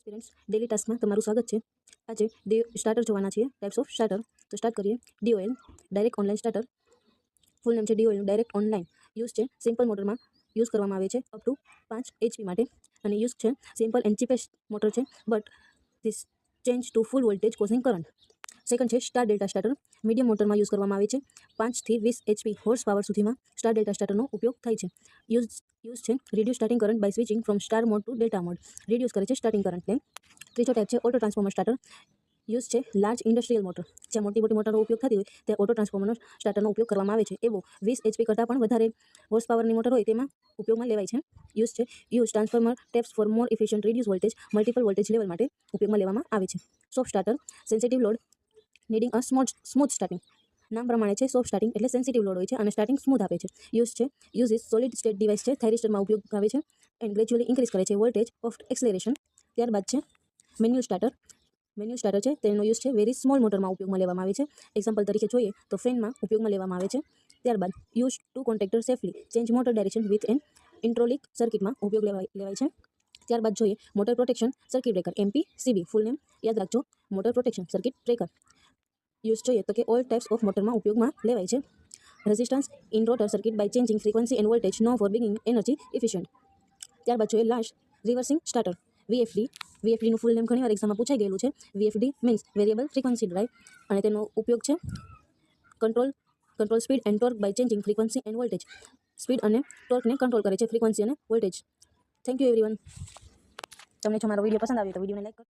Students daily ટાસ્કમાં તમારું સ્વાગત છે. આજે સ્ટાર્ટર જોવાના છીએ, ટાઈપ્સ ઓફ સ્ટાર્ટર. તો સ્ટાર્ટ કરીએ. DOL direct online starter. ફૂલ નેમ છે DOL ડાયરેક્ટ ઓનલાઈન. યુઝ છે સિમ્પલ મોટરમાં યુઝ કરવામાં આવે છે અપ ટુ 5 HP માટે, અને યુઝ છે સિમ્પલ એન્ડ ચીપેસ્ટ મોટર છે, but this change to full voltage causing current. Second છે સ્ટાર ડેલ્ટા સ્ટાર્ટર. મીડિયમ મોટરમાં યુઝ કરવામાં આવે છે. 5 થી 20 HP હોર્સ પાવર સુધીમાં સ્ટાર ડેલ્ટા સ્ટાર્ટરનો ઉપયોગ થાય છે. યુઝ છે reduce starting current by switching from star mode to delta mode. Reduce કરે છે સ્ટાર્ટિંગ કરંટને. ત્રીજો ટાઈપ છે ઓટો ટ્રાન્સફોર્મર સ્ટાર્ટર. યુઝ છે લાર્જ ઇન્ડસ્ટ્રીયલ મોટર. જ્યાં મોટી મોટરનો ઉપયોગ થતી હોય ત્યાં ઓટો ટ્રાન્સફોર્મર સ્ટાર્ટરનો ઉપયોગ કરવામાં આવે છે. એવો 20 HP કરતાં પણ વધારે હોર્સ પાવરની મોટર હોય તેમાં ઉપયોગમાં લેવાય છે. Use transformer taps for more efficient reduce voltage multiple voltage level માટે ઉપયોગમાં લેવામાં આવે છે. Soft starter sensitive load needing a smooth starting. નામ પ્રમાણે છે સોફ્ટ સ્ટાર્ટિંગ એટલે સેન્સિટિવ લોડ હોય છે અને સ્ટાર્ટિંગ સ્મૂથ આપે છે. Use is solid state device છે, થાઇરિસ્ટરમાં ઉપયોગ આવે છે એન્ડ ગ્રેજ્યુઅલી ઇન્ક્રીઝ કરે છે વોલ્ટેજ ઓફ એક્સેલરેશન. ત્યારબાદ છે મેન્યુઅલ સ્ટાર્ટર. મેન્યુઅલ સ્ટાર્ટર છે તેનો યુઝ છે વેરી સ્મોલ મોટરમાં ઉપયોગમાં લેવામાં આવે છે. એક્ઝામ્પલ તરીકે જોઈએ તો ફેનમાં ઉપયોગમાં લેવામાં આવે છે. ત્યારબાદ use to contactor safely change motor direction with an interlock સર્કિટમાં ઉપયોગ લેવાય છે. ત્યારબાદ જોઈએ motor protection circuit breaker, MPCB full name યાદ રાખજો, motor protection circuit breaker. Use જોઈએ તો કે ઓલ ટાઈપ્સ ઓફ મોટરમાં ઉપયોગમાં લેવાય છે. Resistance in rotor circuit by changing frequency and voltage નો ફોર બિગિંગ એનર્જી ઇફિશિયન્ટ. ત્યારબાદ જોઈએ લાસ્ટ રિવર્સિંગ સ્ટાર્ટર, VFDનું ફૂલ નેમ ઘણીવાર એક્ઝામમાં પૂછાઈ ગયેલું છે. VFD means variable frequency drive, અને તેનો ઉપયોગ છે control speed and torque by changing frequency and voltage. Speed અને ટોર્કને કંટ્રોલ કરે છે ફ્રીક્વન્સી અને વોલ્ટેજ. Thank you everyone. તમને જો મારો વિડીયો પસંદ આવ્યો તો વિડીયોને લાઈક કરો.